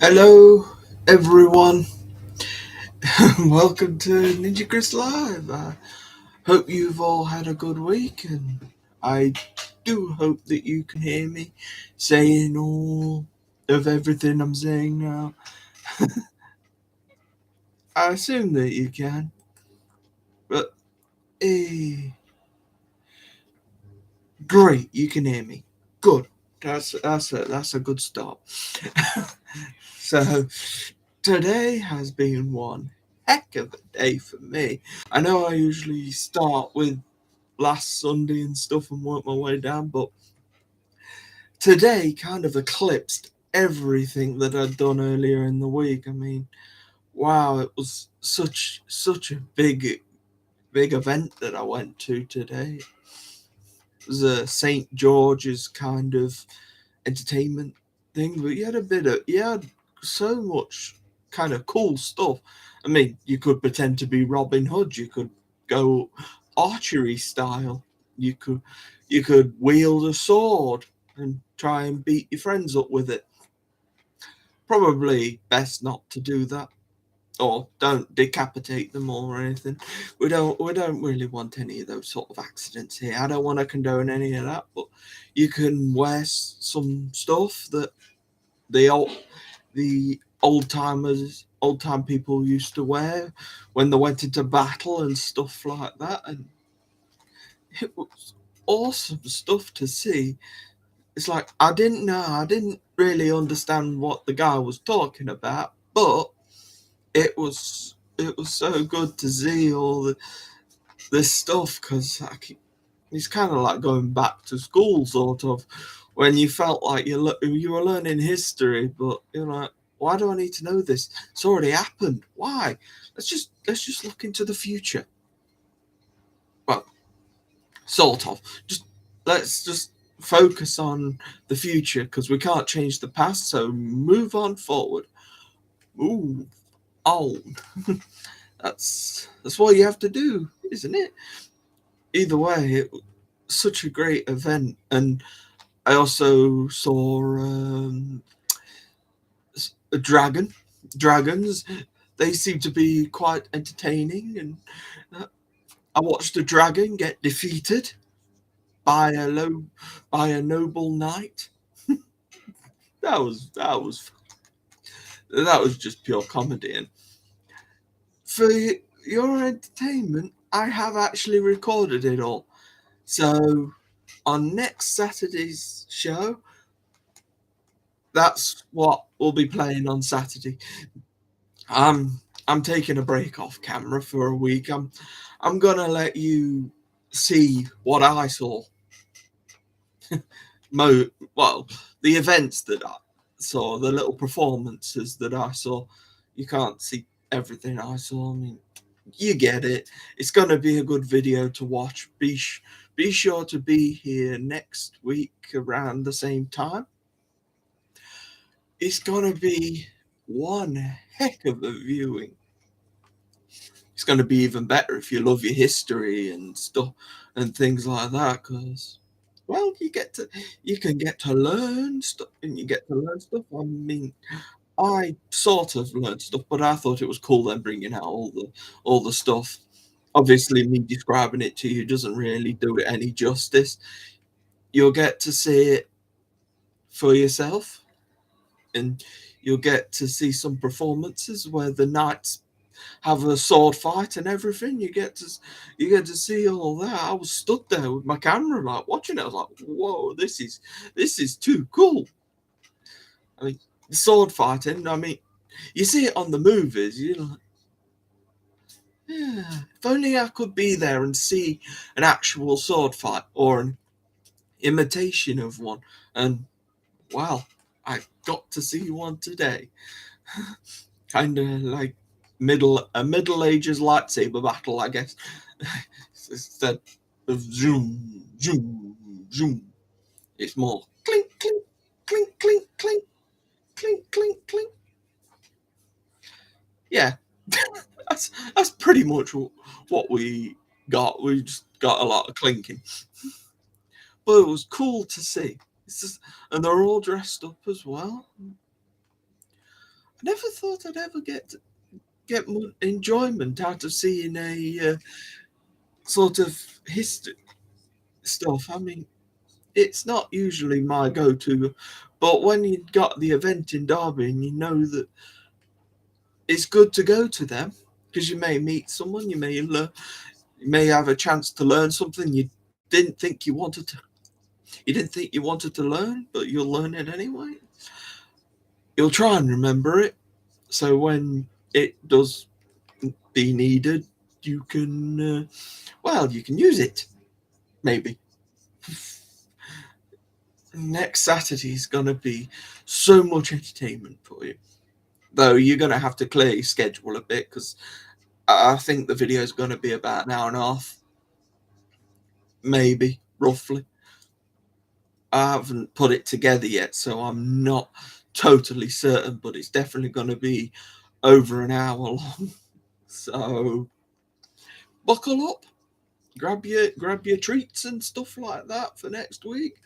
Hello, everyone. Welcome to NinjaChris Live. I hope you've all had a good week, and I do hope that you can hear me saying all of everything I'm saying now. I assume that you can, but eh, great, you can hear me. Good. That's a good start. So today has been one heck of a day for me. I know I usually start with last Sunday and stuff and work my way down, but today kind of eclipsed everything that I'd done earlier in the week. I mean, wow, it was such a big event that I went to today. It was a St. George's kind of entertainment thing, but you had so much kind of cool stuff. I mean, you could pretend to be Robin Hood, you could go archery style, you could you could wield a sword and try and beat your friends up with it. Probably best not to do that. Or don't decapitate them or anything. We don't really want any of those sort of accidents here. I don't want to condone any of that, but you can wear some stuff that the old time people used to wear when they went into battle and stuff like that, and it was awesome stuff to see. It's like I didn't really understand what the guy was talking about, but it was so good to see all this stuff because it's kind of like going back to school, sort of, when you felt like you were learning history, but you're like, why do I need to know this? It's already happened. Why? Let's just look into the future. Well, sort of. Just let's just focus on the future because we can't change the past. So move on forward. Move on. That's what you have to do, isn't it? Either way, it was such a great event, and I also saw a dragons. They seem to be quite entertaining, and uh, I watched a dragon get defeated by a noble knight. That was just pure comedy. And for your entertainment, I have actually recorded it all. So on next Saturday's show, that's what we'll be playing on Saturday. I'm taking a break off camera for a week. I'm gonna let you see what I saw. Well, the events that I saw, the little performances that I saw. You can't see everything I saw. I mean, you get it. It's gonna be a good video to watch. Be sure to be here next week around the same time. It's gonna be one heck of a viewing. It's going to be even better if you love your history and stuff and things like that, because well, you can get to learn stuff, and you get to learn stuff. I mean, I sort of learned stuff, but I thought it was cool then bringing out all the stuff. Obviously, me describing it to you doesn't really do it any justice. You'll get to see it for yourself, and you'll get to see some performances where the knights have a sword fight and everything. You get to see all that. I was stood there with my camera, like watching it. I was like, "Whoa, this is too cool." I mean, the sword fighting. I mean, you see it on the movies. You're like, yeah, if only I could be there and see an actual sword fight or an imitation of one. And wow, I got to see one today. Kind of like middle ages lightsaber battle, I guess. Instead of zoom, zoom, zoom, it's more clink, clink, clink, clink, clink, clink, clink, clink. Yeah, that's pretty much what we got. We just got a lot of clinking, but it was cool to see. It's just, and they're all dressed up as well. I never thought I'd ever get enjoyment out of seeing a sort of history stuff. I mean, it's not usually my go-to, but when you got the event in Derby and you know that it's good to go to them because you may meet someone, you may have a chance to learn something you didn't think you wanted to. You didn't think you wanted to learn, but you'll learn it anyway. You'll try and remember it, so when it does be needed, you can, you can use it. Maybe. Next Saturday is going to be so much entertainment for you. Though you're going to have to clear your schedule a bit because I think the video is going to be about an hour and a half. Maybe, roughly. I haven't put it together yet, so I'm not totally certain, but it's definitely going to be over an hour long. So buckle up, grab your treats and stuff like that for next week.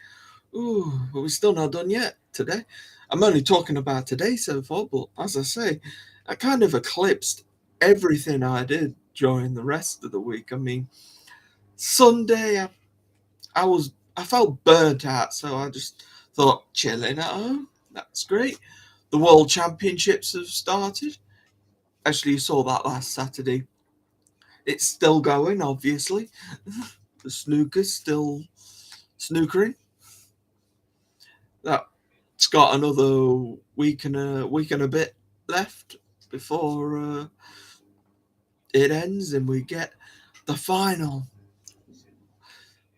Ooh, but we're still not done yet today. I'm only talking about today so far, but as I say, I kind of eclipsed everything I did during the rest of the week. I mean, Sunday I felt burnt out, so I just thought chilling at home. That's great. The World Championships have started. Actually, you saw that last Saturday. It's still going, obviously. The snooker's still snookering. That's got another week and a bit left before it ends, and we get the final,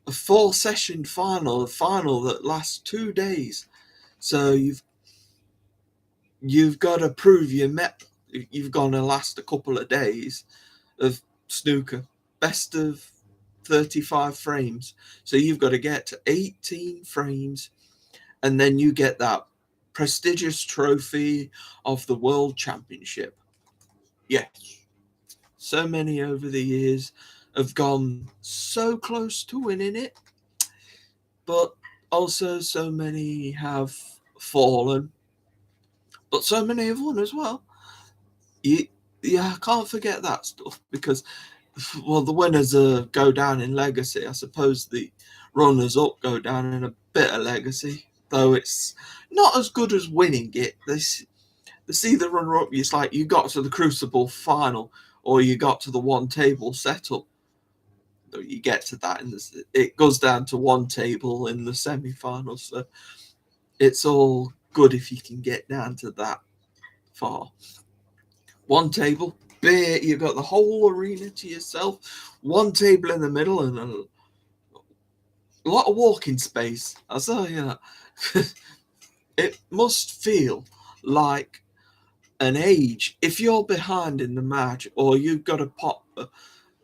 a 4-session final, a final that lasts 2 days. So you've got to prove you've got to last a couple of days of snooker, best of 35 frames. So you've got to get to 18 frames, and then you get that prestigious trophy of the World Championship. Yes, so many over the years have gone so close to winning it, but also so many have fallen, but so many have won as well. Yeah, I can't forget that stuff because, well, the winners go down in legacy. I suppose the runners up go down in a bit of legacy, though it's not as good as winning it. They see the runner up. It's like you got to the Crucible final, or you got to the one table setup. You get to that, it goes down to one table in the semi-finals. So it's all good if you can get down to that far. One table, beer, you've got the whole arena to yourself. One table in the middle and a lot of walking space. I tell you that. It must feel like an age. If you're behind in the match or you've got to pop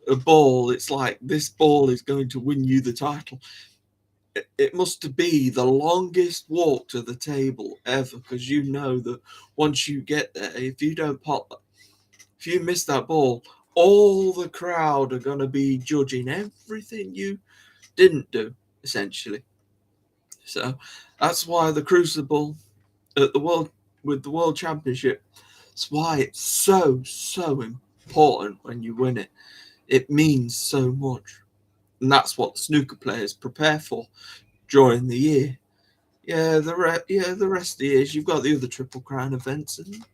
a ball, it's like this ball is going to win you the title. It must be the longest walk to the table ever, because you know that once you get there, if you miss that ball, all the crowd are going to be judging everything you didn't do, essentially. So that's why the Crucible at the World Championship, it's why it's so important when you win it. It means so much, and that's what snooker players prepare for during the year. Yeah, the rest of the years you've got the other Triple Crown events, and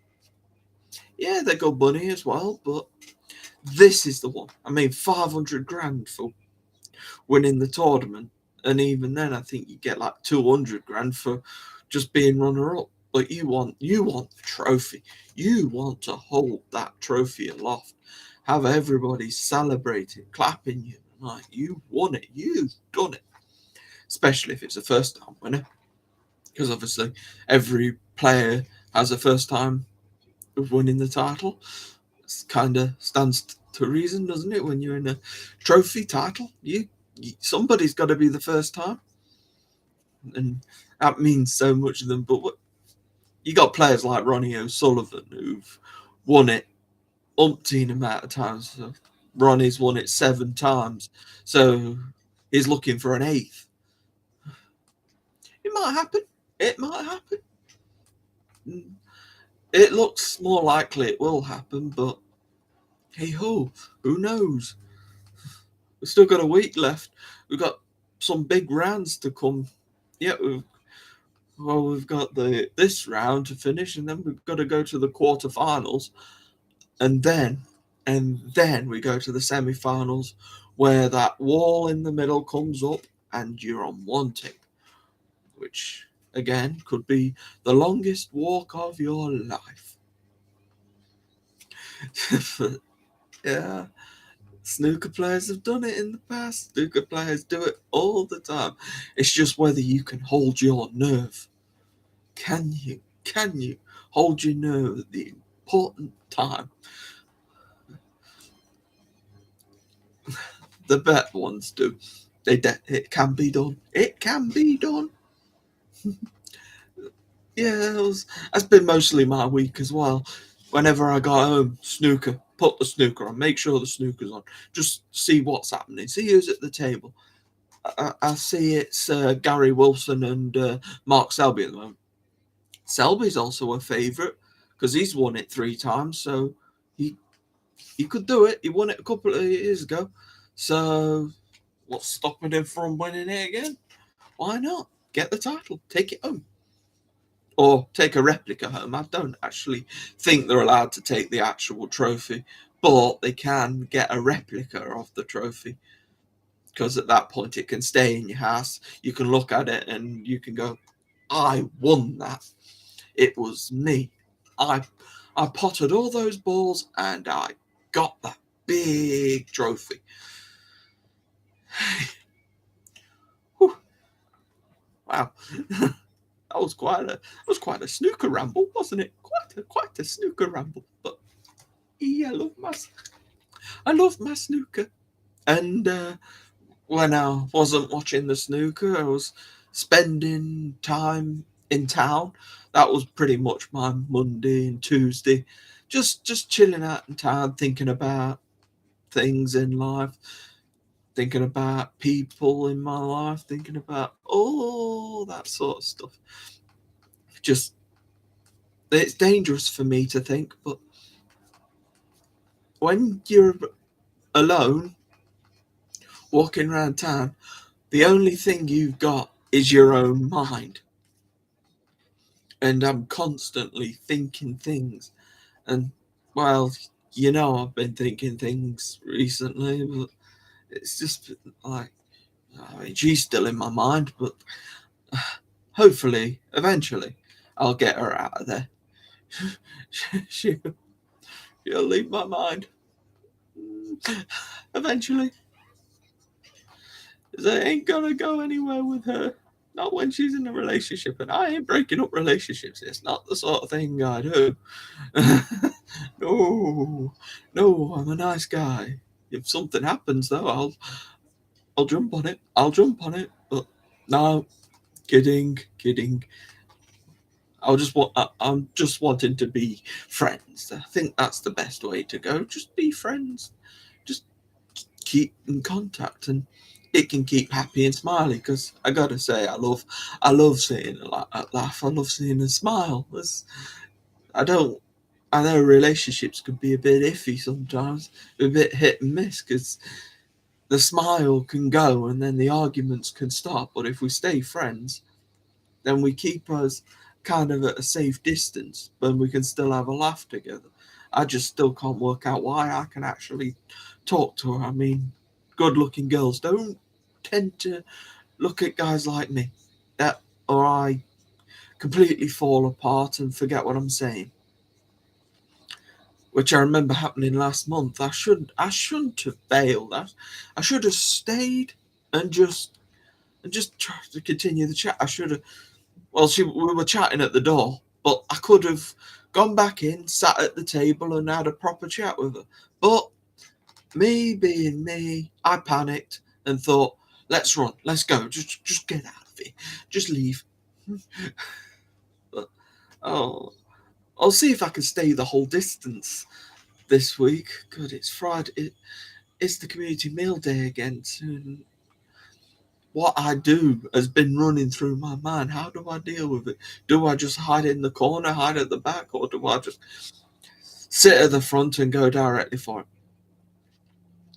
yeah, they go bunny as well, but this is the one. I mean, 500 grand for winning the tournament, and even then, I think you get like 200 grand for just being runner up. But you want the trophy. You want to hold that trophy aloft. Have everybody celebrating, clapping you, like you won it. You've done it. Especially if it's a first-time winner, because obviously every player has a first time of winning the title. It kind of stands to reason, doesn't it? When you're in a trophy title, somebody's got to be the first time, and that means so much to them. But you got players like Ronnie O'Sullivan who've won it umpteen amount of times. So Ronnie's won it 7 times, so he's looking for an 8th. It might happen. It looks more likely it will happen, but hey ho, who knows? We've still got a week left. We've got some big rounds to come. Yeah, we've got this round to finish, and then we've got to go to the quarterfinals, and then we go to the semi-finals, where that wall in the middle comes up, and you're on one team, which again could be the longest walk of your life. Yeah, snooker players have done it in the past. Snooker players do it all the time. It's just whether you can hold your nerve. Can you? Can you hold your nerve at the important time? The bet ones do. It can be done. It can be done. Yeah, that's been mostly my week as well. Whenever I got home, snooker, put the snooker on, make sure the snooker's on, just see what's happening, see who's at the table. I see it's Gary Wilson and Mark Selby at the moment. Selby's also a favourite because he's won it 3 times, so he could do it. He won it a couple of years ago, so what's stopping him from winning it again? Why not? Get the title, take it home. Or take a replica home. I don't actually think they're allowed to take the actual trophy, but they can get a replica of the trophy, because at that point it can stay in your house. You can look at it and you can go, I won that. It was me. I potted all those balls and I got that big trophy. Wow. That was quite a snooker ramble, wasn't it? Quite a snooker ramble. But yeah, I love my snooker. And when I wasn't watching the snooker, I was spending time in town. That was pretty much my Monday and Tuesday, just chilling out in town, thinking about things in life, thinking about people in my life, thinking about all that sort of stuff. Just it's dangerous for me to think, but when you're alone walking around town, the only thing you've got is your own mind. And I'm constantly thinking things. And, well, I've been thinking things recently, but it's just like, I mean, she's still in my mind, but hopefully, eventually, I'll get her out of there. she'll leave my mind. Eventually. I ain't gonna go anywhere with her. Not when she's in a relationship, and I ain't breaking up relationships. It's not the sort of thing I do. No, no, I'm a nice guy. If something happens, though, I'll jump on it. I'll jump on it. But no, kidding. I'm just wanting to be friends. I think that's the best way to go. Just be friends. Just keep in contact, and it can keep happy and smiley. Because I gotta say, I love seeing a laugh. I love seeing a smile. I don't. I know relationships can be a bit iffy sometimes, a bit hit and miss, because the smile can go and then the arguments can stop. But if we stay friends, then we keep us kind of at a safe distance, but we can still have a laugh together. I just still can't work out why I can actually talk to her. I mean, good-looking girls don't tend to look at guys like me, or I completely fall apart and forget what I'm saying. Which I remember happening last month. I shouldn't have bailed. I should have stayed and just tried to continue the chat. I should have. Well, we were chatting at the door, but I could have gone back in, sat at the table, and had a proper chat with her. But me being me, I panicked and thought, "Let's run, let's go, just get out of here, just leave." But oh, I'll see if I can stay the whole distance this week. Good, it's Friday. It's the community meal day again soon. what I do has been running through my mind. How do I deal with it? Do I just hide in the corner, hide at the back, or do I just sit at the front and go directly for it?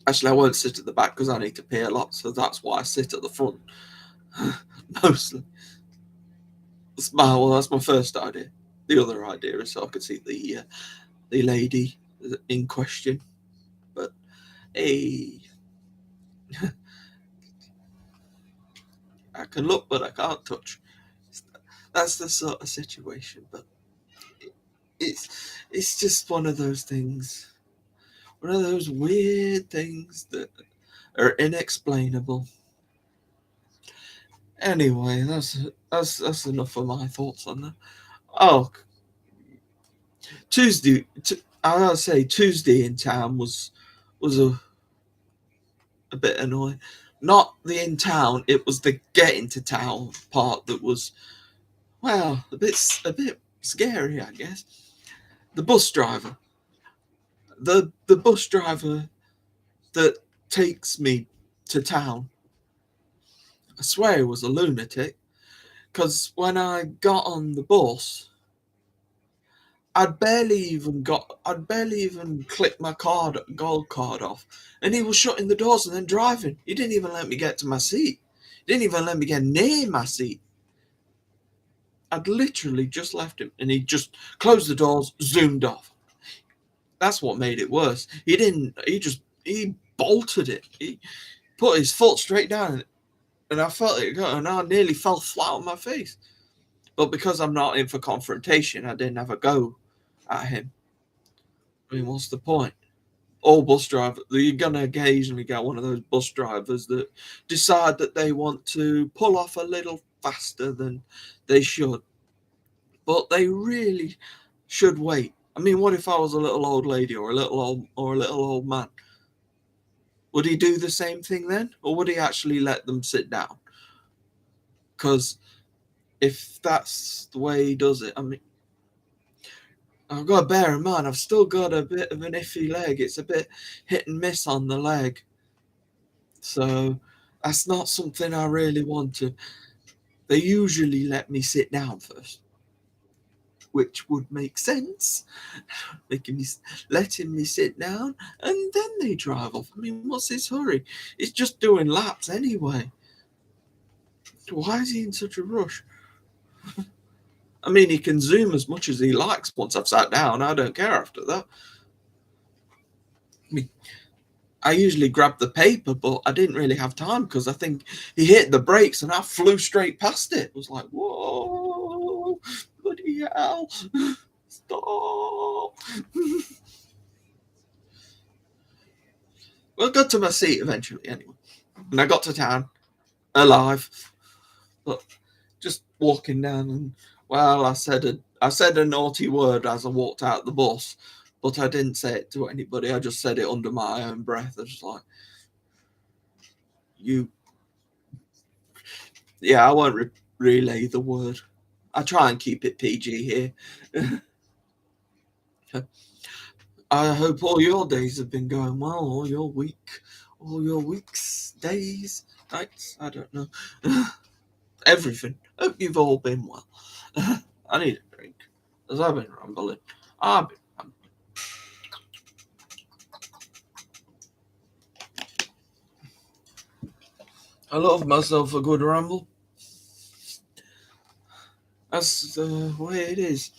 Actually, I won't sit at the back because I need to pee a lot, so that's why I sit at the front mostly. That's my first idea. The other idea is so I could see the lady in question. But hey, I can look, but I can't touch. That's the sort of situation. But it's just one of those things, one of those weird things that are inexplainable. Anyway, that's enough of my thoughts on that. Oh, Tuesday. I gotta say, Tuesday in town was a bit annoying. Not the in town; it was the getting to town part that was, well, a bit scary, I guess. The bus driver, the bus driver that takes me to town. I swear he was a lunatic. Because when I got on the bus, I'd barely even clicked my gold card off, and he was shutting the doors and then driving. He didn't even let me get to my seat. He didn't even let me get near my seat. I'd literally just left him, and he just closed the doors, zoomed off. That's what made it worse. He didn't. He bolted it. He put his foot straight down, and I felt it go, and I nearly fell flat on my face. But because I'm not in for confrontation, I didn't have a go at him. I mean, what's the point? All bus drivers, you're going to occasionally get one of those bus drivers that decide that they want to pull off a little faster than they should. But they really should wait. I mean, what if I was a little old lady or a little old man? Would he do the same thing then? Or would he actually let them sit down? Because if that's the way he does it, I mean, I've got to bear in mind, I've still got a bit of an iffy leg. It's a bit hit and miss on the leg. So that's not something I really want to. They usually let me sit down first, which would make sense. Letting me sit down, and then they drive off. I mean, what's his hurry? He's just doing laps anyway. Why is he in such a rush? I mean, he can zoom as much as he likes once I've sat down. I don't care after that. I mean, I usually grab the paper, but I didn't really have time because I think he hit the brakes and I flew straight past it. It was like, whoa, bloody hell, stop. Well, I got to my seat eventually anyway. And I got to town alive. But just walking down and, well, I said a naughty word as I walked out the bus, but I didn't say it to anybody. I just said it under my own breath. I was just like, you. Yeah, I won't relay the word. I try and keep it PG here. I hope all your days have been going well, all your weeks, days, nights, I don't know. Everything. Hope you've all been well. I need a drink, as I've been rambling. I've been rambling. I love myself a good ramble. That's the way it is.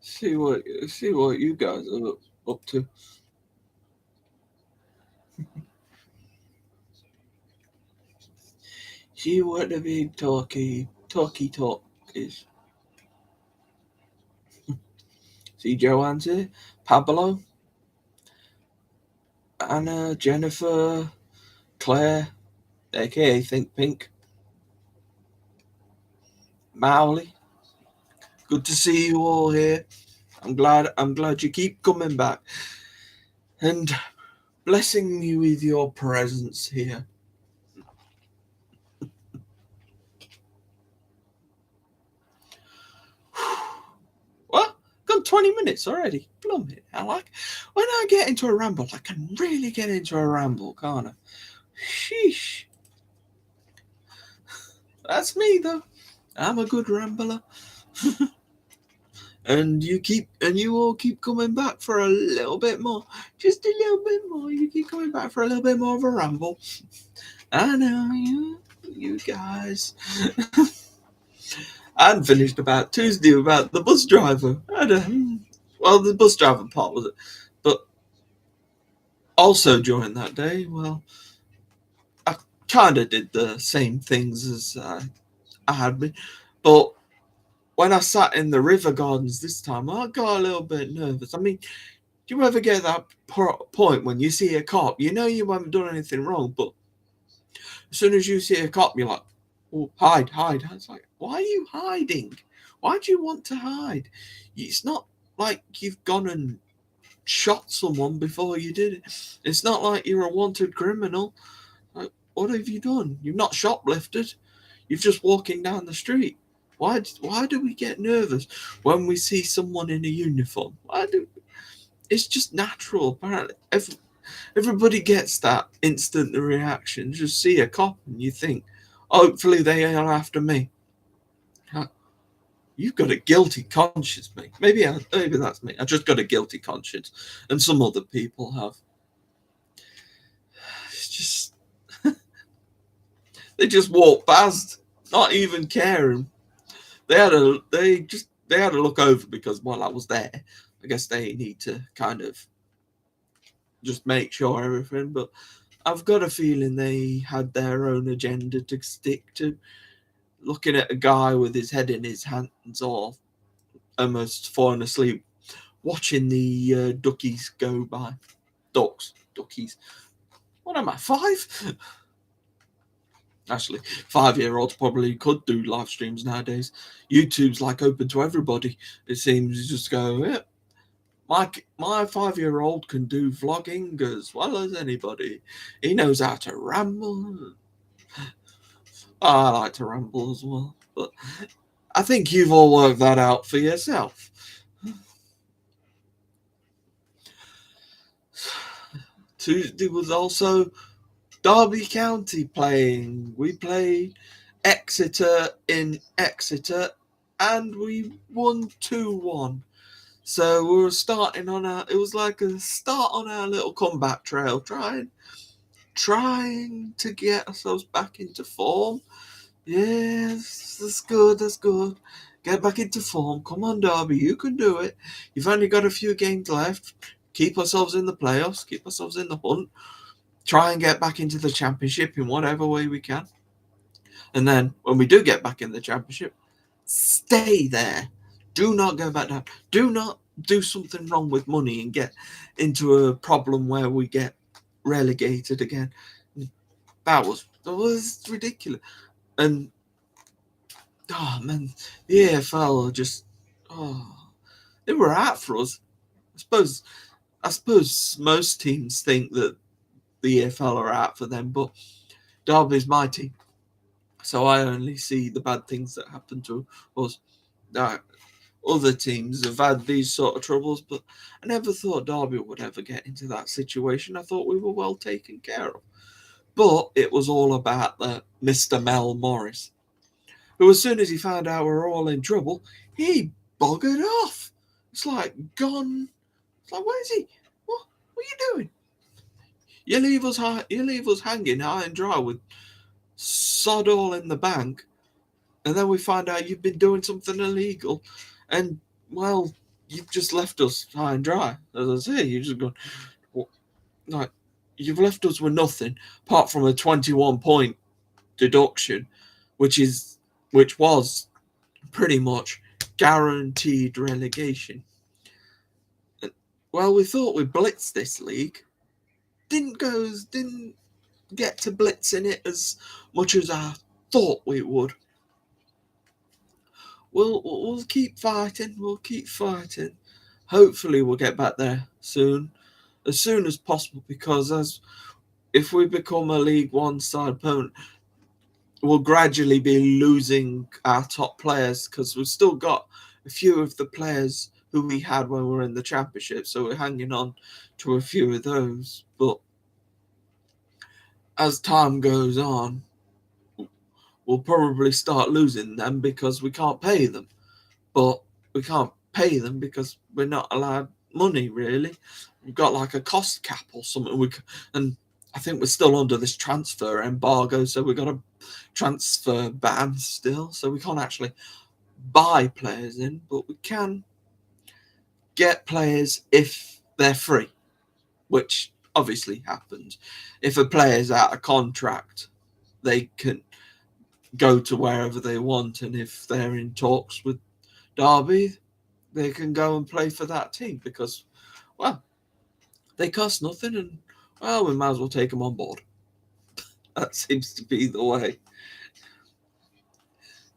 See what you guys are up to. See what the big talky talk is. See Joanne's here, Pablo, Anna, Jennifer, Claire, aka Think Pink, Mowley. Good to see you all here. I'm glad you keep coming back and blessing me with your presence here. What? Gone 20 minutes already. Blooming. I like when I get into a ramble, I can really get into a ramble, can't I? Sheesh. That's me though. I'm a good rambler. And you all keep coming back for a little bit more. Just a little bit more. You keep coming back for a little bit more of a ramble. I know you guys. I hadn't finished about Tuesday about the bus driver. Well, the bus driver part was it. But also during that day, well, I kind of did the same things as I had been. But when I sat in the river gardens this time, I got a little bit nervous. I mean, do you ever get that point when you see a cop, you know you haven't done anything wrong, but as soon as you see a cop, you're like, oh, hide. It's like, why are you hiding? Why do you want to hide? It's not like you've gone and shot someone before you did it. It's not like you're a wanted criminal. Like, what have you done? You've not shoplifted. You're just walking down the street. Why do we get nervous when we see someone in a uniform? It's just natural, apparently. Everybody gets that instant reaction. Just see a cop and you think, hopefully they are after me. You've got a guilty conscience, mate. Maybe that's me. I just got a guilty conscience, and some other people have. It's just they just walk past, not even caring. They had to look over because while I was there, I guess they need to kind of just make sure everything. But I've got a feeling they had their own agenda to stick to. Looking at a guy with his head in his hands or almost falling asleep, watching the duckies go by. Duckies. What am I, 5? Actually, 5-year-olds probably could do live streams nowadays. YouTube's like open to everybody. It seems you just go, yeah. My 5-year-old can do vlogging as well as anybody. He knows how to ramble. I like to ramble as well, but I think you've all worked that out for yourself. Tuesday was also Derby County playing. We played Exeter in Exeter and we won 2-1. So we were starting on it was like a start on our little comeback trail, trying to get ourselves back into form. Yes, that's good. Get back into form. Come on, Derby, you can do it. You've only got a few games left. Keep ourselves in the playoffs, keep ourselves in the hunt. Try and get back into the championship in whatever way we can. And then when we do get back in the championship, stay there. Do not go back down. Do not do something wrong with money and get into a problem where we get relegated again. That was ridiculous. And oh man, the AFL just they were out for us. I suppose most teams think that the AFL are out for them, but Derby's my team, so I only see the bad things that happen to us. Other teams have had these sort of troubles, but I never thought Derby would ever get into that situation. I thought we were well taken care of. But it was all about the Mr. Mel Morris, who as soon as he found out we were all in trouble, he buggered off. It's like gone. It's like, where's he? What are you doing? You leave us hanging high and dry with sod all in the bank, and then we find out you've been doing something illegal, and well, you've just left us high and dry. As I say, you just gone like you've left us with nothing apart from a 21-point deduction, which was pretty much guaranteed relegation. Well, we thought we blitzed this league. Didn't get to blitzing it as much as I thought we would. We'll keep fighting. Hopefully we'll get back there soon as possible, because if we become a League One side opponent, we'll gradually be losing our top players, because we've still got a few of the players who we had when we were in the Championship, so we're hanging on to a few of those. But as time goes on, we'll probably start losing them because we can't pay them. But we can't pay them because we're not allowed money, really. We've got like a cost cap or something. And I think we're still under this transfer embargo, so we've got a transfer ban still, so we can't actually buy players in, but we can get players if they're free, which obviously happens. If a player's out of contract, they can go to wherever they want, and if they're in talks with Derby, they can go and play for that team because, well, they cost nothing, and well, we might as well take them on board. That seems to be the way.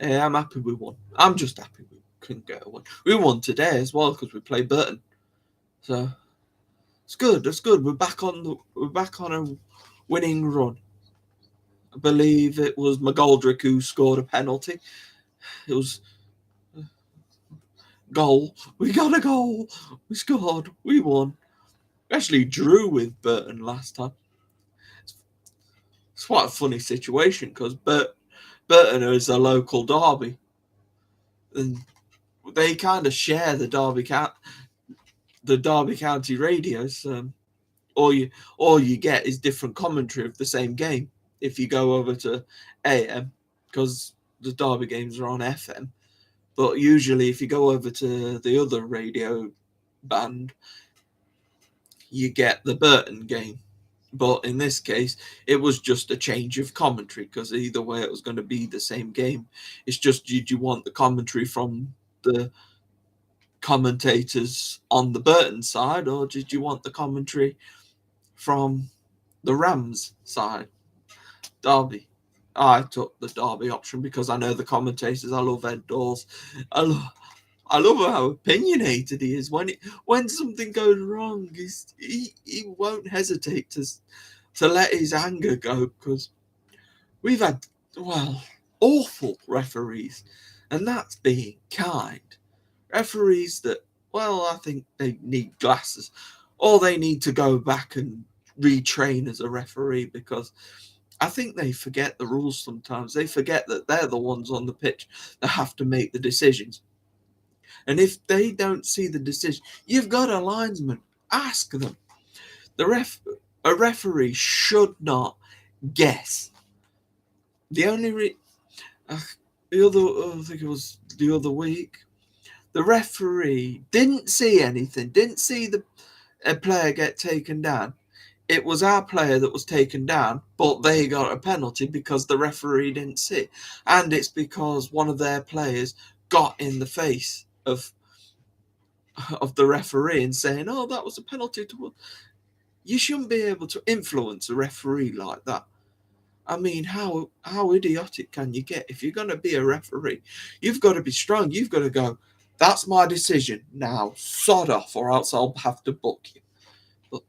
Yeah, I'm happy we won. I'm just happy we couldn't get a win. We won today as well because we played Burton, so it's good. It's good. We're back on a winning run. I believe it was McGoldrick who scored a penalty. It was goal. We got a goal. We scored. We won. We actually drew with Burton last time. It's quite a funny situation because Burton is a local derby, and they kind of share the Derby County radios. All you get is different commentary of the same game if you go over to AM, because the Derby games are on FM. But usually, if you go over to the other radio band, you get the Burton game. But in this case, it was just a change of commentary because either way, it was going to be the same game. It's just, did you want the commentary from the commentators on the Burton side, or did you want the commentary from the Rams side? Derby. I took the Derby option because I know the commentators. I love Ed Dawes. I love how opinionated he is. When something goes wrong, he won't hesitate to let his anger go, because we've had, well, awful referees, and that's being kind. Referees that, well, I think they need glasses, or they need to go back and retrain as a referee, because I think they forget the rules sometimes. They forget that they're the ones on the pitch that have to make the decisions. And if they don't see the decision, you've got a linesman. Ask them. A referee should not guess. The only I think it was the other week, the referee didn't see anything. Didn't see a player get taken down. It was our player that was taken down, but they got a penalty because the referee didn't see. And it's because one of their players got in the face of the referee and saying, "Oh, that was a penalty." You shouldn't be able to influence a referee like that. I mean, how idiotic can you get? If you're going to be a referee, you've got to be strong. You've got to go, "That's my decision. Now, sod off, or else I'll have to book you." But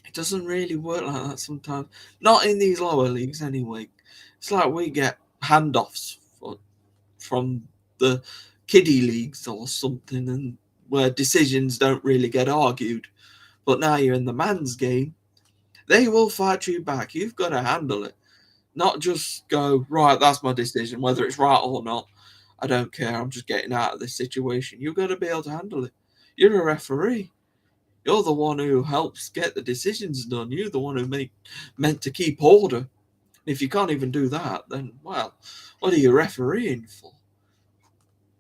it doesn't really work like that sometimes. Not in these lower leagues, anyway. It's like we get handoffs from the kiddie leagues or something, and where decisions don't really get argued. But now you're in the man's game, they will fight you back. You've got to handle it. Not just go, right, that's my decision, whether it's right or not. I don't care. I'm just getting out of this situation. You've got to be able to handle it. You're a referee. You're the one who helps get the decisions done. You're the one who meant to keep order. If you can't even do that, then, well, what are you refereeing for?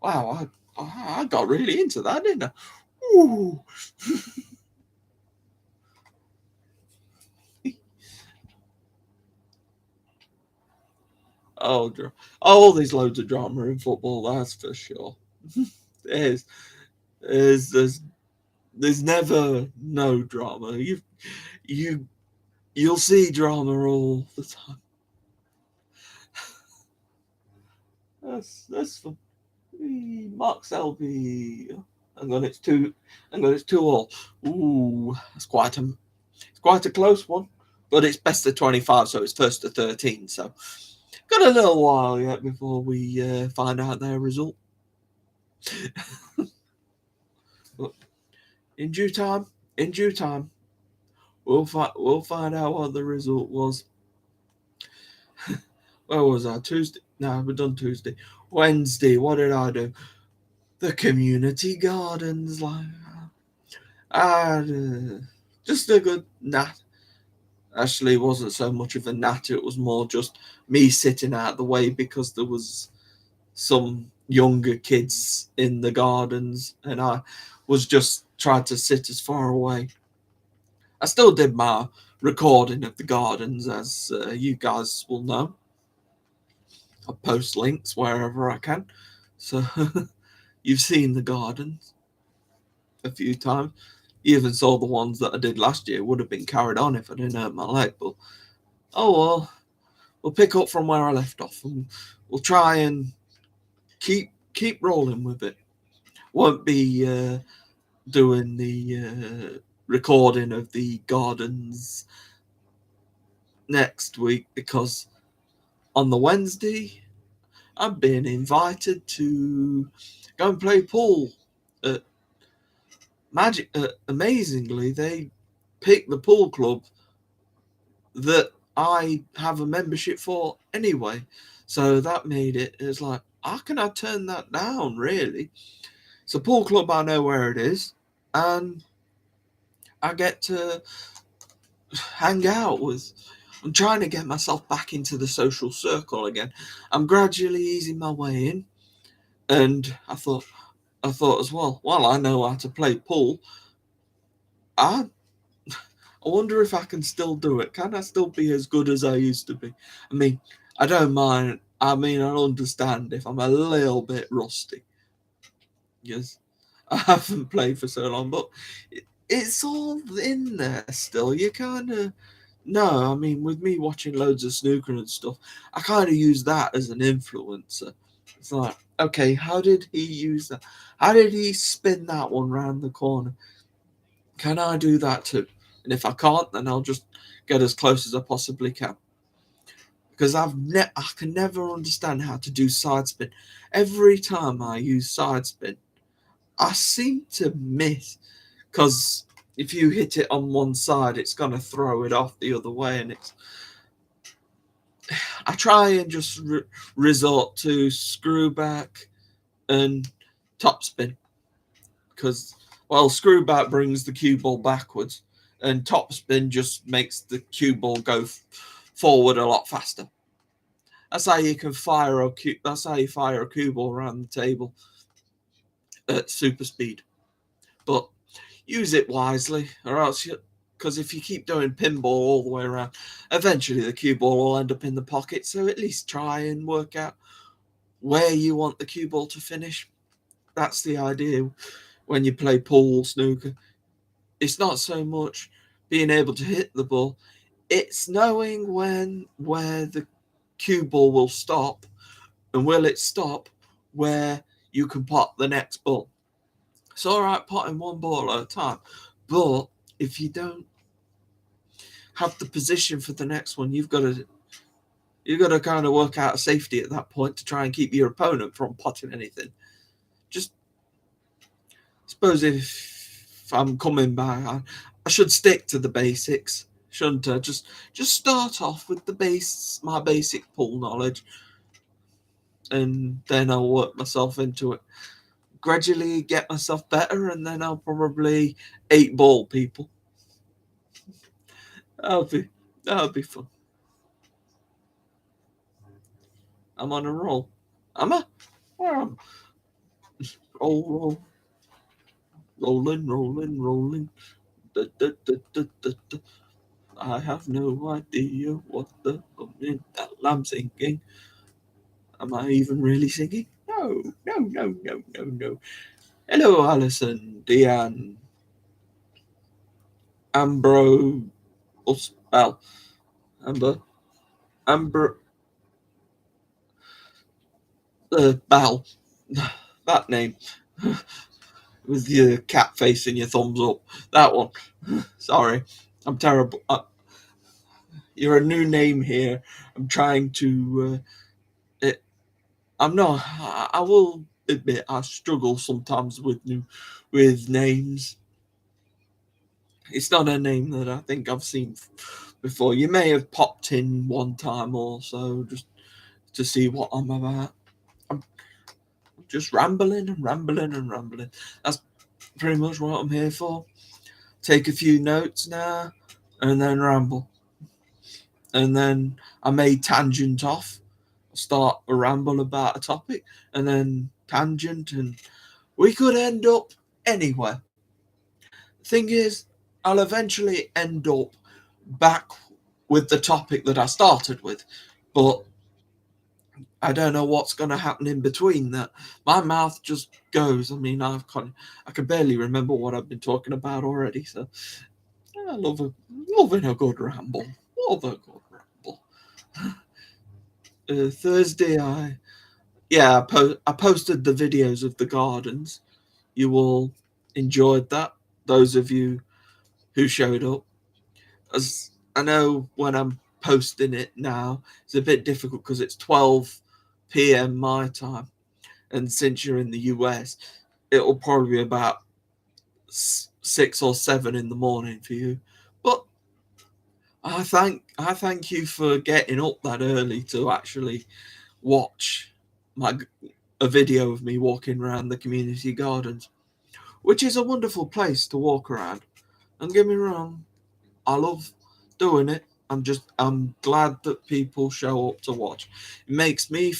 Wow, I got really into that, didn't I? Ooh. There's loads of drama in football, that's for sure. there's, there's never no drama. You'll see drama all the time. That's fun. Mark Selby. Hang on, it's 2-2 all. Ooh, it's quite a close one. But it's best of 25, so it's first to 13. So got a little while yet before we find out their result. But in due time, we'll find out what the result was. Where was I? Tuesday? No, we've done Tuesday. Wednesday, what did I do? The community gardens, like, I just a good nap. Actually, it wasn't so much of a nat, it was more just me sitting out the way because there was some younger kids in the gardens and I was just trying to sit as far away. I still did my recording of the gardens, as you guys will know. I post links wherever I can. So you've seen the gardens a few times. You even saw the ones that I did last year. Would have been carried on if I didn't hurt my leg, but oh well. We'll pick up from where I left off, and we'll try and keep rolling with it. Won't be doing the recording of the gardens next week because on the Wednesday I'm being invited to go and play pool at Magic. Amazingly, they picked the pool club that I have a membership for anyway. So that made it. It's like, how can I turn that down? Really, it's a pool club. I know where it is, and I get to hang out with. I'm trying to get myself back into the social circle again. I'm gradually easing my way in, and I thought as well. Well, I know how to play pool. I I wonder if I can still do it. Can I still be as good as I used to be? I mean, I don't mind. I mean, I understand if I'm a little bit rusty. Yes, I haven't played for so long, but it's all in there still. You kind of no. I mean, with me watching loads of snooker and stuff, I kind of use that as an influencer. It's like, okay, how did he use that? How did he spin that one round the corner? Can I do that too? And if I can't, then I'll just get as close as I possibly can. Because I can never understand how to do side spin. Every time I use side spin, I seem to miss. Because if you hit it on one side, it's gonna throw it off the other way, and it's. I try and just resort to screw back and top spin because screw back brings the cue ball backwards, and top spin just makes the cue ball go forward a lot faster. That's how you can fire a cue. That's how you fire a cue ball around the table at super speed. But use it wisely, or else because if you keep doing pinball all the way around, eventually the cue ball will end up in the pocket. So at least try and work out where you want the cue ball to finish. That's the idea when you play pool snooker. It's not so much being able to hit the ball, it's knowing where the cue ball will stop, and will it stop where you can pot the next ball. It's all right potting one ball at a time, but if you don't have the position for the next one, you've got to kind of work out a safety at that point to try and keep your opponent from potting anything. Just suppose if I'm coming back, I should stick to the basics, shouldn't I? Just start off with my basic pool knowledge, and then I'll work myself into it. Gradually get myself better, and then I'll probably eight ball people. That'll be that'll be fun. I'm on a roll. Am I? Where am I? Roll, rolling. Da, da, da, da, da, da. I have no idea what the hell I'm singing. Am I even really singing? No, no, no, no, no, no. Hello, Alison, Deanne, Ambro, Bell, Amber, Amber, Bell. That name. With your cat face and your thumbs up. That one. Sorry, I'm terrible. You're a new name here. I'm trying to. I'm not. I will admit I struggle sometimes with names. It's not a name that I think I've seen before. You may have popped in one time or so. Just to see what I'm about. I'm just rambling and rambling and rambling. That's pretty much what I'm here for. Take a few notes now, and then ramble. And then I may tangent off, start a ramble about a topic, and then tangent, and we could end up anywhere. Thing is, I'll eventually end up back with the topic that I started with, but I don't know what's going to happen in between that. My mouth just goes. I mean, I can barely remember what I've been talking about already. So I loving a good ramble. Love a good ramble. Thursday, I posted the videos of the gardens. You all enjoyed that. Those of you who showed up, as I know when I'm posting it now, it's a bit difficult because it's 12 p.m. my time, and since you're in the US, it'll probably be about 6 or 7 in the morning for you. But I thank you for getting up that early to actually watch a video of me walking around the community gardens, which is a wonderful place to walk around. Don't get me wrong, I love doing it. I'm glad that people show up to watch. It makes me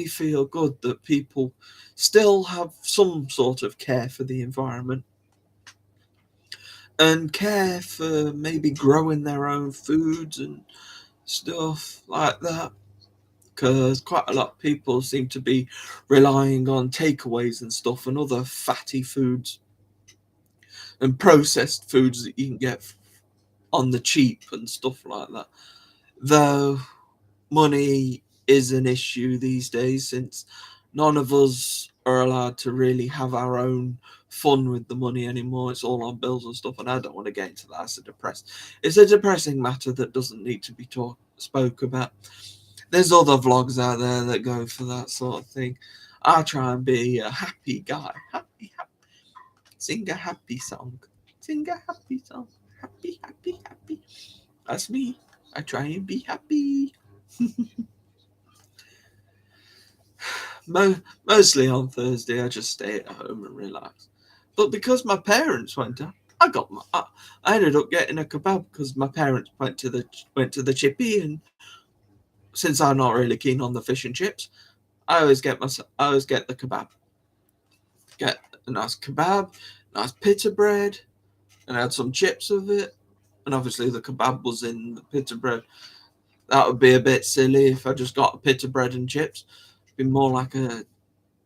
feel good that people still have some sort of care for the environment and care for maybe growing their own foods and stuff like that. Because quite a lot of people seem to be relying on takeaways and stuff and other fatty foods and processed foods that you can get on the cheap and stuff like that. Though money is an issue these days, since none of us are allowed to really have our own fun with the money anymore. It's all on bills and stuff, and I don't want to get into that. It's a depressing matter that doesn't need to be spoke about. There's other vlogs out there that go for that sort of thing. I try and be a happy guy. Happy. Sing a happy song. Sing a happy song. Happy. That's me. I try and be happy. Mostly on Thursday, I just stay at home and relax. But because my parents went out, I ended up getting a kebab because my parents went to the chippy, and since I'm not really keen on the fish and chips, I always get the kebab. Get a nice kebab, nice pita bread, and add some chips with it. And obviously the kebab was in the pita bread. That would be a bit silly if I just got a pita bread and chips. It'd be more like a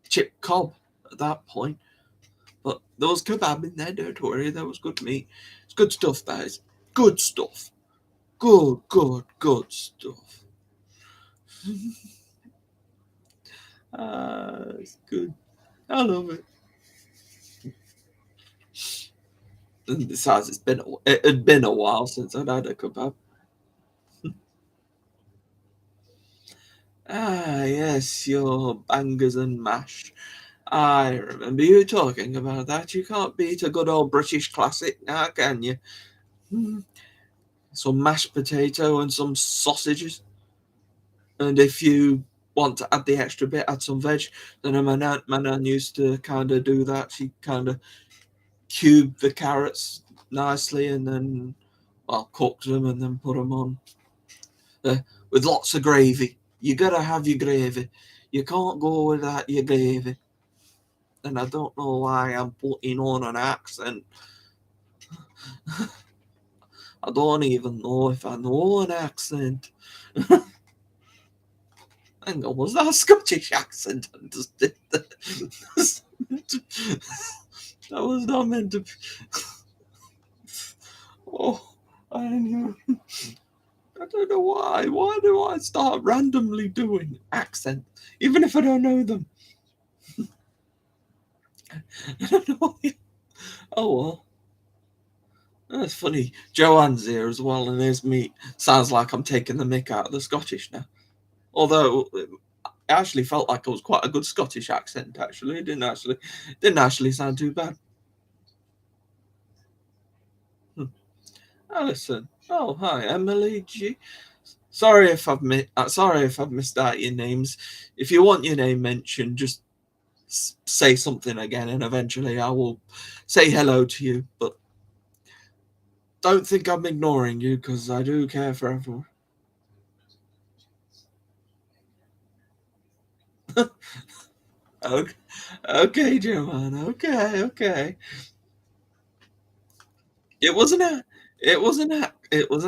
chip cob at that point. But there was kebab in there, don't worry, that was good meat. It's good stuff, that is. Good stuff. Good stuff. It's good. I love it. And besides, it had been a while since I'd had a kebab. Yes, your bangers and mash. I remember you talking about that. You can't beat a good old British classic now, can you? Some mashed potato and some sausages. And if you want to add the extra bit, add some veg. Then my nan used to kind of do that. She kind of cubed the carrots nicely and then, cooked them and then put them on with lots of gravy. You gotta have your gravy. You can't go without your gravy. And I don't know why I'm putting on an accent. I don't even know if I know an accent. Hang on, was that a Scottish accent? I just did that. That was not meant to be. Oh, I don't know why. Why do I start randomly doing accent, even if I don't know them? I don't know. Oh well. That's funny. Joanne's here as well, and there's me. Sounds like I'm taking the mick out of the Scottish now. Although it actually felt like it was quite a good Scottish accent. Actually, it didn't actually sound too bad. Alison. Oh, hi, Emily G. Sorry if I've missed out your names. If you want your name mentioned, just say something again, and eventually I will say hello to you. But don't think I'm ignoring you, because I do care for everyone. Okay, okay, Joanne. Okay, okay. It wasn't a, it was an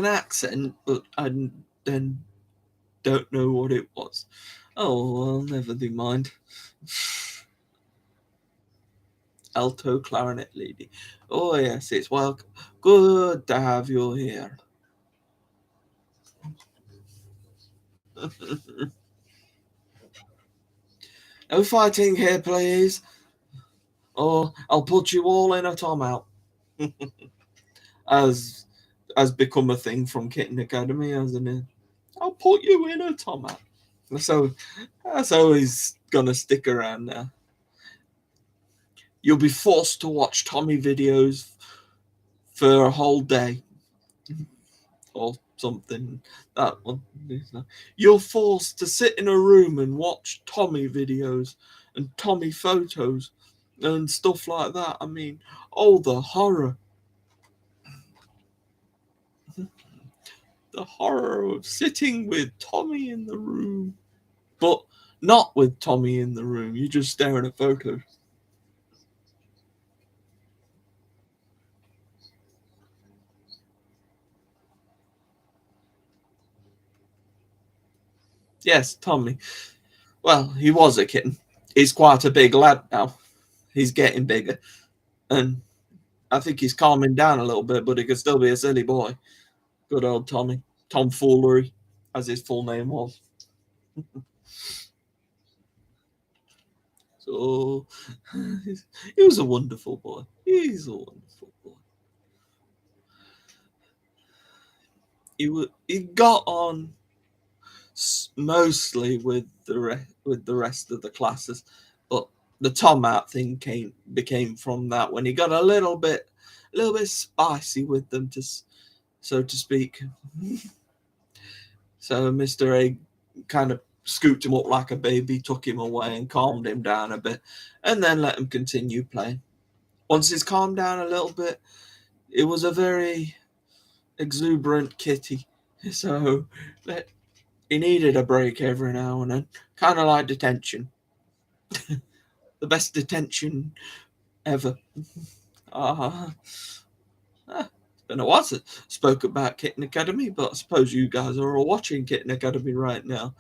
accent, but I then don't know what it was. Oh well, never do mind. Alto clarinet lady. Oh yes, it's welcome. Good to have you here. No fighting here, please, or I'll put you all in a tom out. as as become a thing from Kitten Academy, hasn't it? I'll put you in a tom out. So that's always gonna stick around now. You'll be forced to watch Tommy videos for a whole day or something. That one. You're forced to sit in a room and watch Tommy videos and Tommy photos and stuff like that. I mean, oh, the horror. The horror of sitting with Tommy in the room. But not with Tommy in the room. You're just staring at photos. Yes, Tommy. Well, he was a kitten. He's quite a big lad now. He's getting bigger. And I think he's calming down a little bit, but he could still be a silly boy. Good old Tommy. Tomfoolery, as his full name was. So he was a wonderful boy. He's a wonderful boy. He got on mostly with the rest of the classes, but the Tom out thing became from that, when he got a little bit spicy with them, so to speak. So Mr. A kind of scooped him up like a baby, took him away and calmed him down a bit, and then let him continue playing. Once he's calmed down a little bit, it was a very exuberant kitty. So he needed a break every now and then, kind of like detention. The best detention ever. Uh, it's been a while since I spoke about Kitten Academy, but I suppose you guys are all watching Kitten Academy right now.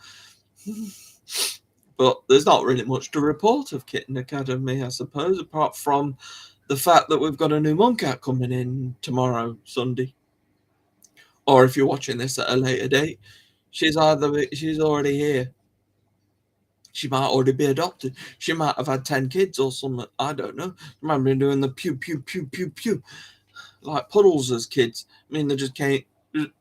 But there's not really much to report of Kitten Academy, I suppose, apart from the fact that we've got a new mum cat coming in tomorrow, Sunday. Or if you're watching this at a later date, she's already here. She might already be adopted. She might have had 10 kids or something. I don't know. Remember doing the pew pew pew pew pew like puddles as kids. I mean, they just came.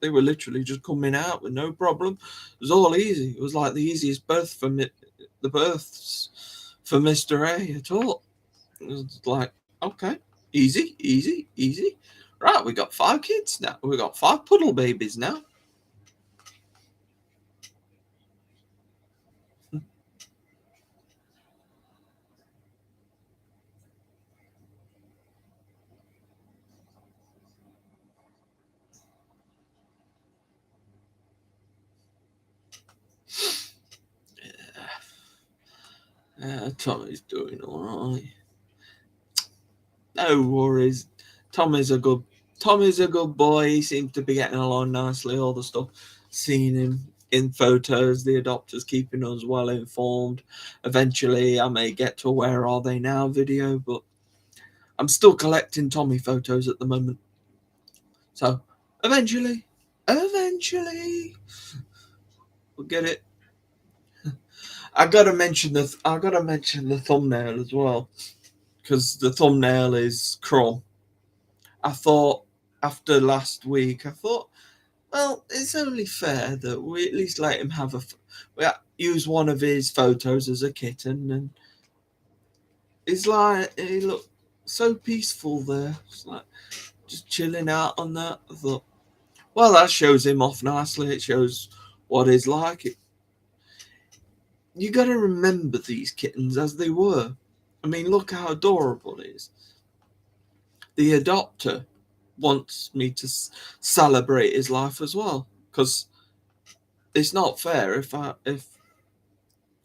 They were literally just coming out with no problem. It was all easy. It was like the easiest birth for the births for Mr. A at all. It was like, okay, easy, easy, easy. Right, we got 5 kids now. We got 5 puddle babies now. Tommy's doing all right. No worries. Tommy's a good boy. He seems to be getting along nicely. All the stuff, seeing him in photos, the adopters keeping us well informed. Eventually, I may get to a Where Are They Now video, but I'm still collecting Tommy photos at the moment. So eventually, we'll get it. I gotta mention the thumbnail as well, because the thumbnail is Chrome. I thought after last week, well, it's only fair that we at least let him have we use one of his photos as a kitten, and it's like he looked so peaceful there. It's like just chilling out on that. I thought, well, that shows him off nicely. It shows what it's like. You got to remember these kittens as they were. I mean, look how adorable it is. The adopter wants me to celebrate his life as well, because it's not fair if I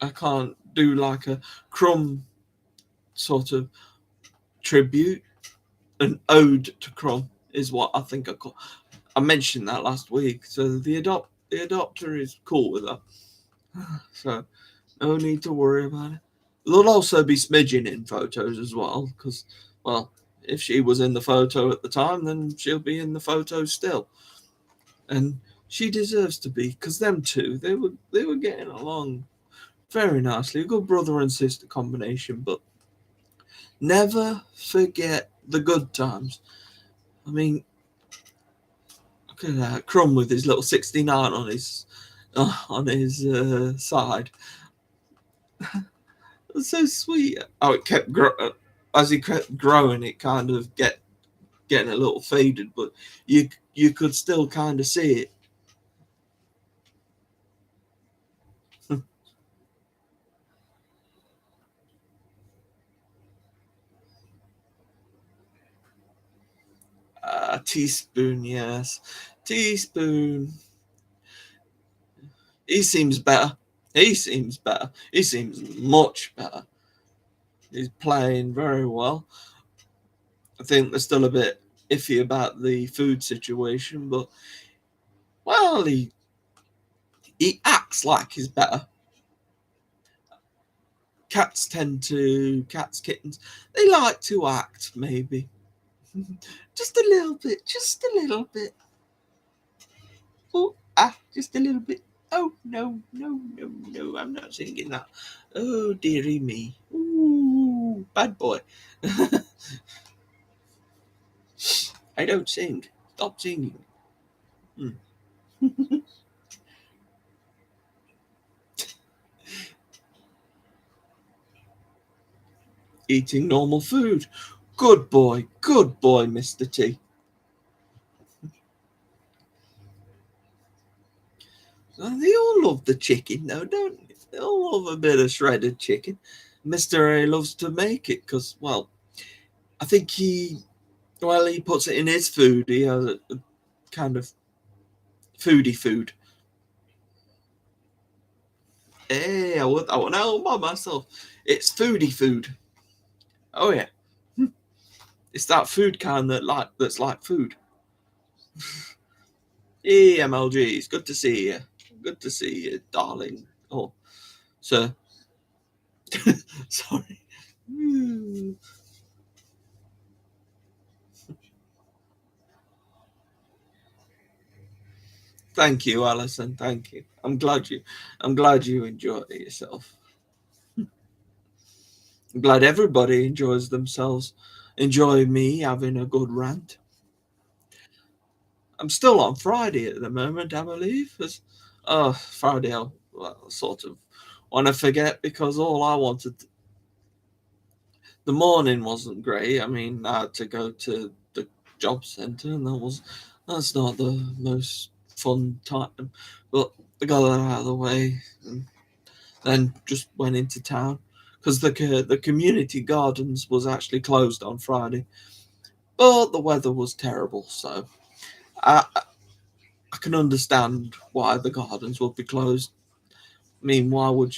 can't do like a Crumb sort of tribute, an ode to Crumb is what I think I mentioned that last week. So the adopter is cool with that. So no need to worry about it. There'll also be smidging in photos as well, because, well, if she was in the photo at the time, then she'll be in the photo still. And she deserves to be, because them two, they were getting along very nicely. A good brother and sister combination, but never forget the good times. I mean, look at that. Crumb with his little 69 on his side. It's so sweet. Oh, it kept as he kept growing, it kind of getting a little faded, but you could still kind of see it. Teaspoon, yes, Teaspoon. He seems better. He seems better. He seems much better. He's playing very well. I think they're still a bit iffy about the food situation, but, well, he acts like he's better. Cats, kittens, they like to act, maybe. Just a little bit, just a little bit. Oh, just a little bit. Oh, no, no, no, no, I'm not singing that. Oh, dearie me. Ooh, bad boy. I don't sing. Stop singing. Eating normal food. Good boy, Mr. T. They all love the chicken, though, don't they? They all love a bit of shredded chicken. Mr. A loves to make it because, well, I think he puts it in his food. He has a kind of foodie food. Hey, I want to know by myself. It's foodie food. Oh yeah, it's that food kind that's like food. Hey, MLG, it's good to see you. Good to see you, darling. Oh, sir. Sorry. Thank you, Alison. Thank you. I'm glad you enjoyed yourself. I'm glad everybody enjoys themselves. Enjoy me having a good rant. I'm still on Friday at the moment, I believe. Friday, I sort of want to forget because all I wanted. The morning wasn't great. I mean, I had to go to the job centre, and that's not the most fun time. But I got that out of the way, and then just went into town because the community gardens was actually closed on Friday, but the weather was terrible, so I I can understand why the gardens would be closed. I mean, why would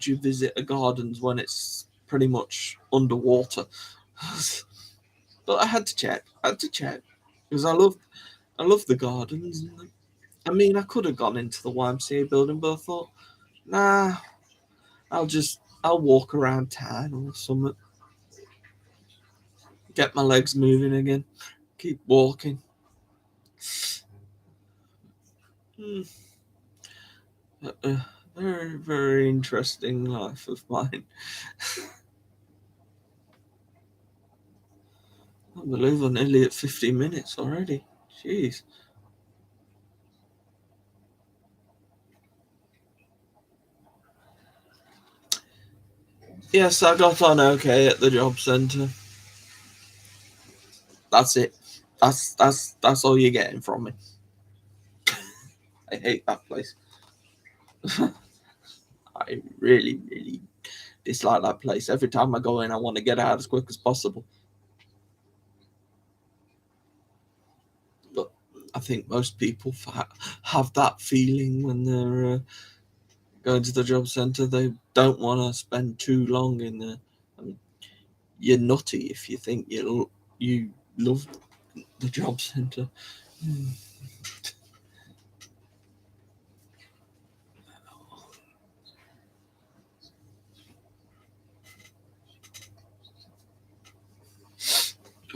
you visit a gardens when it's pretty much underwater? But I had to check. Because I love the gardens. I mean, I could have gone into the YMCA building, but I thought, nah, I'll walk around town or something. Get my legs moving again. Keep walking. A very, very interesting life of mine. I believe I'm nearly at 50 minutes already. Jeez. Yes, I got on okay at the job centre. That's it. That's all you're getting from me. I hate that place. I really, really dislike that place. Every time I go in, I want to get out as quick as possible. But I think most people have that feeling when they're going to the job centre. They don't want to spend too long in there. I mean, you're nutty if you think you love the job centre.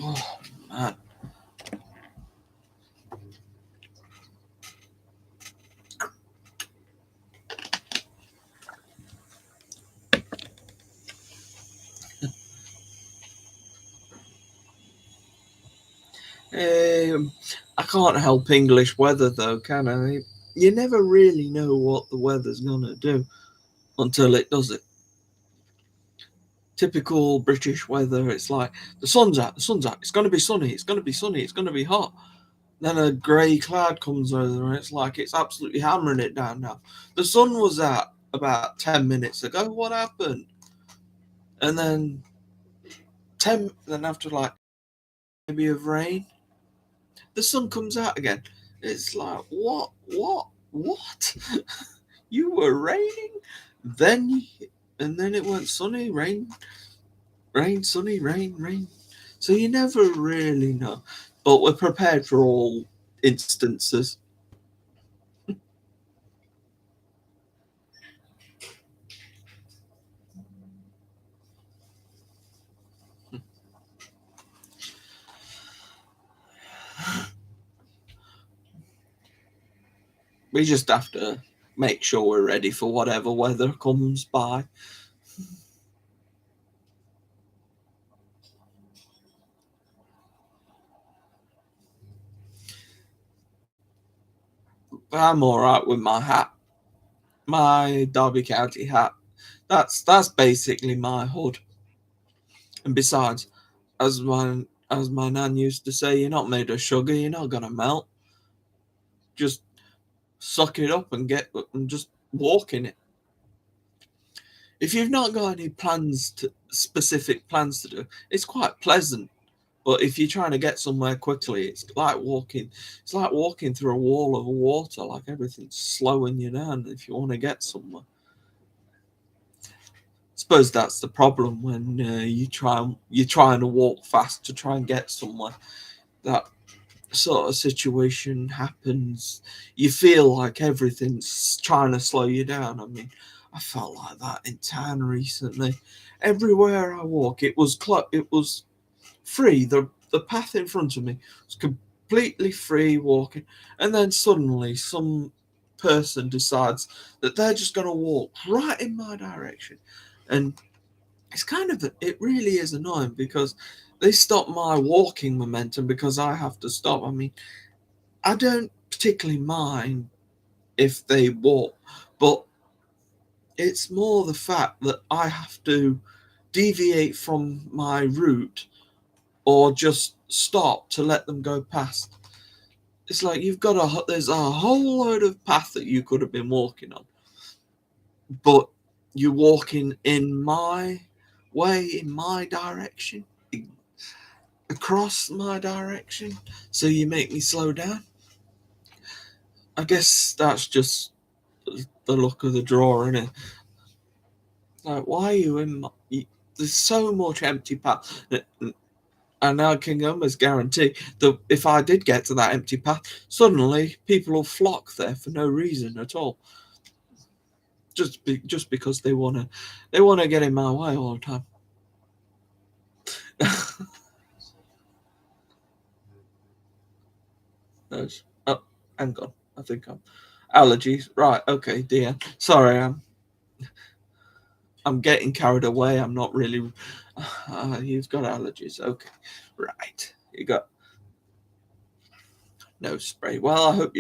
Oh man. I can't help English weather though, can I? You never really know what the weather's gonna do until it does it. Typical British weather, it's like the sun's out, it's gonna be sunny, it's gonna be sunny, it's gonna be hot. Then a grey cloud comes over and it's like it's absolutely hammering it down now. The sun was out about 10 minutes ago, what happened? And then then after like maybe of rain, the sun comes out again. It's like what? You were raining, then and then it went sunny, rain, sunny, rain. So you never really know. But we're prepared for all instances. We just have to make sure we're ready for whatever weather comes by. I'm all right with my hat, my Derby County hat. That's basically my hood. And besides, as my nan used to say, you're not made of sugar. You're not gonna melt. Just suck it up and just walk in it. If you've not got any specific plans to do, it's quite pleasant. But if you're trying to get somewhere quickly, it's like walking. It's like walking through a wall of water. Like everything's slowing you down if you want to get somewhere. I suppose that's the problem when you're trying to walk fast to try and get somewhere. That sort of situation happens. You feel like everything's trying to slow you down. I mean, I felt like that in town recently. Everywhere I walk, it was free. The path in front of me was completely free walking, and then suddenly some person decides that they're just going to walk right in my direction, and it really is annoying because they stop my walking momentum because I have to stop. I mean, I don't particularly mind if they walk, but it's more the fact that I have to deviate from my route or just stop to let them go past. It's like there's a whole load of path that you could have been walking on, but you're walking in my way, in my direction, across my direction, so you make me slow down. I guess that's just the luck of the draw, isn't it? Like, why are you in there's so much empty path, and I can almost guarantee that if I did get to that empty path, suddenly people will flock there for no reason at all, just because they wanna get in my way all the time. Those, oh, hang on, I think I'm allergies. Right, okay, dear. Sorry, I'm getting carried away. I'm not really. You've got allergies. Okay, right. You got no spray. Well,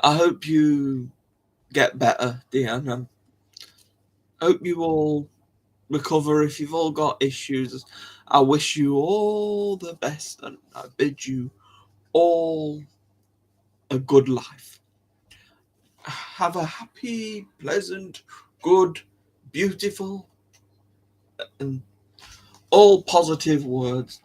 I hope you get better, Deanne. I hope you all recover. If you've all got issues, I wish you all the best, and I bid you all a good life. have a happy, pleasant, good, beautiful, and all positive words.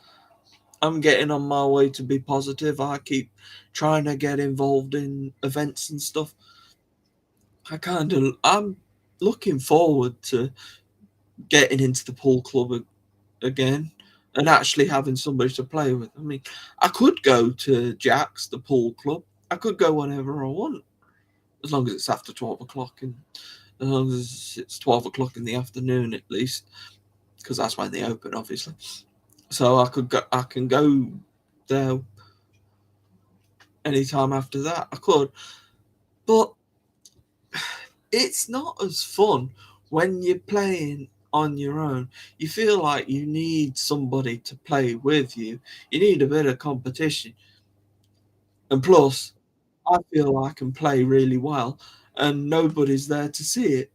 I'm getting on my way to be positive. I keep trying to get involved in events and stuff. I'm looking forward to getting into the pool club again and actually having somebody to play with. I mean, I could go to Jack's, the pool club. I could go whenever I want, as long as it's after 12 o'clock, and as long as it's 12 o'clock in the afternoon at least, because that's when they open, obviously. So I can go there anytime after that. I could, but it's not as fun when you're playing on your own. You feel like you need somebody to play with you. You need a bit of competition. And plus, I feel I can play really well and nobody's there to see it.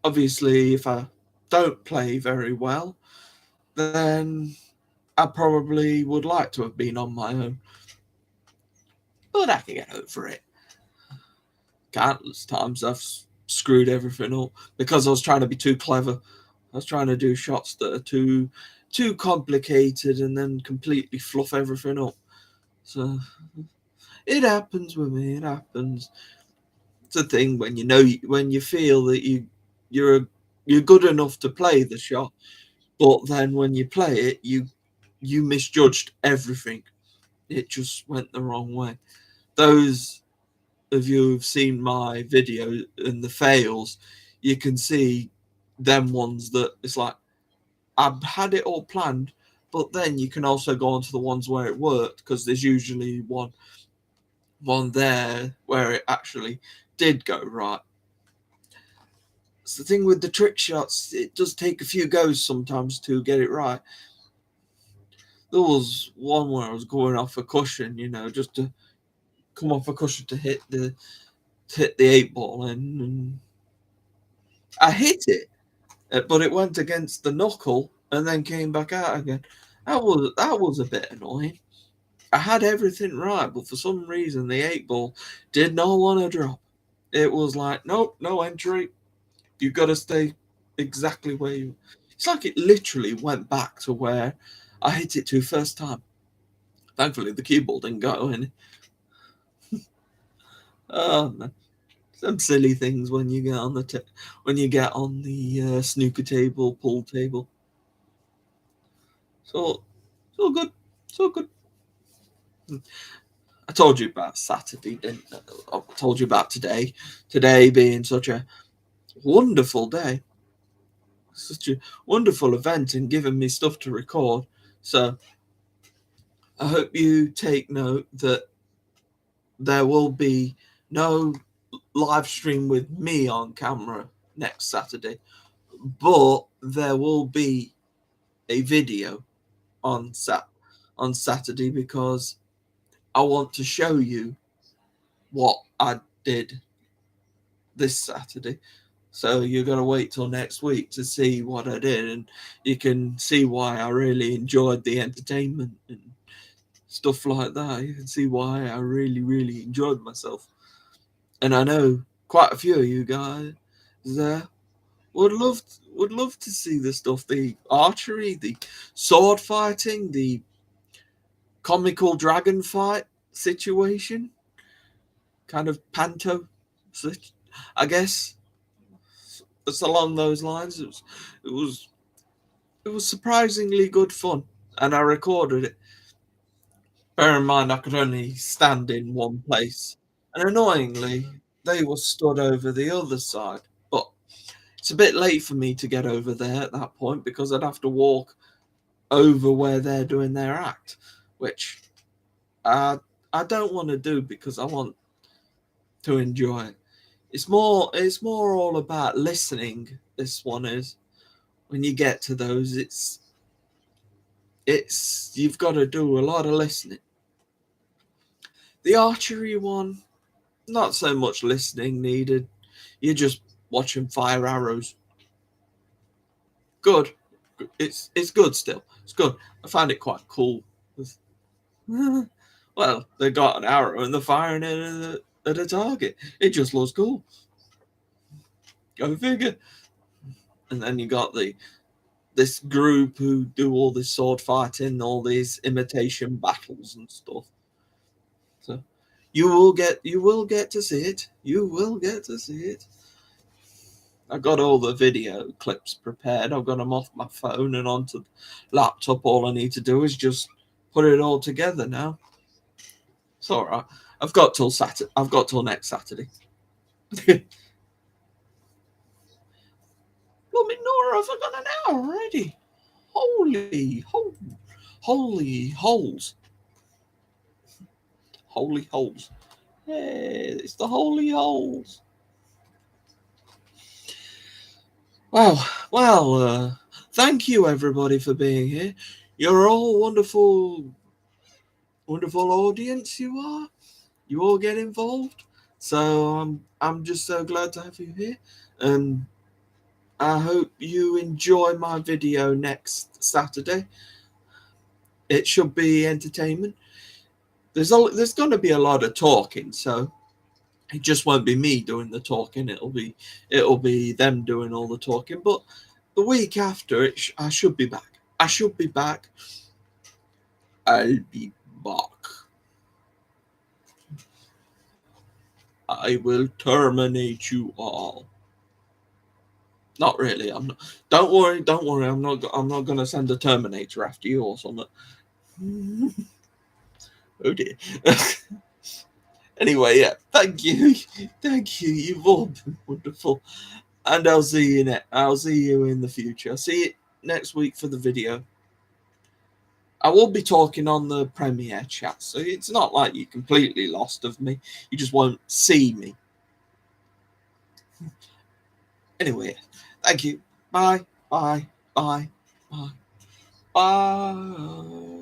Obviously, if I don't play very well, then I probably would like to have been on my own. But I can get over it. Countless times I've screwed everything up because I was trying to be too clever. I was trying to do shots that are too complicated and then completely fluff everything up. So it happens with me. It happens. It's a thing when when you feel that you're you're good enough to play the shot, but then when you play it, you misjudged everything. It just went the wrong way. Those of you who've seen my video and the fails, you can see them ones that it's like I've had it all planned, but then you can also go on to the ones where it worked because there's usually one there where it actually did go right. It's the thing with the trick shots, it does take a few goes sometimes to get it right. There was one where I was going off a cushion, just to come off a cushion to hit the 8 ball in, and I hit it, but it went against the knuckle and then came back out again. That was a bit annoying. I had everything right, but for some reason the 8 ball did not want to drop. It was like, nope, no entry. You got to stay exactly where you. It's like it literally went back to where I hit it to first time. Thankfully, the cue ball didn't go in. Oh man, some silly things when you get on the snooker table, pool table. So it's all good. It's all good. I told you about Saturday, didn't I? I told you about today. Today being such a wonderful day, such a wonderful event, and giving me stuff to record. So I hope you take note that there will be no live stream with me on camera next Saturday, but there will be a video on Saturday because I want to show you what I did this Saturday. So you're gonna wait till next week to see what I did, and you can see why I really enjoyed the entertainment and stuff like that. You can see why I really, really enjoyed myself. And I know quite a few of you guys there would love to see the stuff, the archery, the sword fighting, the comical dragon fight situation, kind of panto. I guess it's along those lines. It was it was surprisingly good fun, and I recorded it. Bear in mind, I could only stand in one place, and annoyingly, they were stood over the other side. But it's a bit late for me to get over there at that point because I'd have to walk over where they're doing their act, which I don't want to do because I want to enjoy it. It's more all about listening. This one is when you get to those, it's you've got to do a lot of listening. The archery one, not so much listening needed. You're just watching fire arrows. Good. It's good still. It's good. I find it quite cool. Well, they got an arrow and they're firing it at a target. It just looks cool. Go figure. And then you got this group who do all this sword fighting, all these imitation battles and stuff. So you will get to see it. You will get to see it. I've got all the video clips prepared. I've got them off my phone and onto the laptop. All I need to do is just put it all together now. It's all right. I've got till Saturday. I've got till next Saturday. Blooming Nora, have I got an hour already? Holy holes. Holy holes. Hey, it's the holy holes. Well, thank you everybody for being here. You're all wonderful audience you are. You all get involved. So I'm just so glad to have you here. And I hope you enjoy my video next Saturday. It should be entertainment. There's going to be a lot of talking, so it just won't be me doing the talking. It'll be them doing all the talking. But the week after, I should be back. I'll be back. I will terminate you all. Not really. I'm not. Don't worry. I'm not going to send a Terminator after you or something. Oh dear. Anyway, yeah. Thank you. You've all been wonderful, and I'll see you in the future. I'll see you next week for the video. I will be talking on the Premiere chat, so it's not like you're completely lost of me. You just won't see me. Anyway, thank you. Bye. Bye. Bye. Bye. Bye.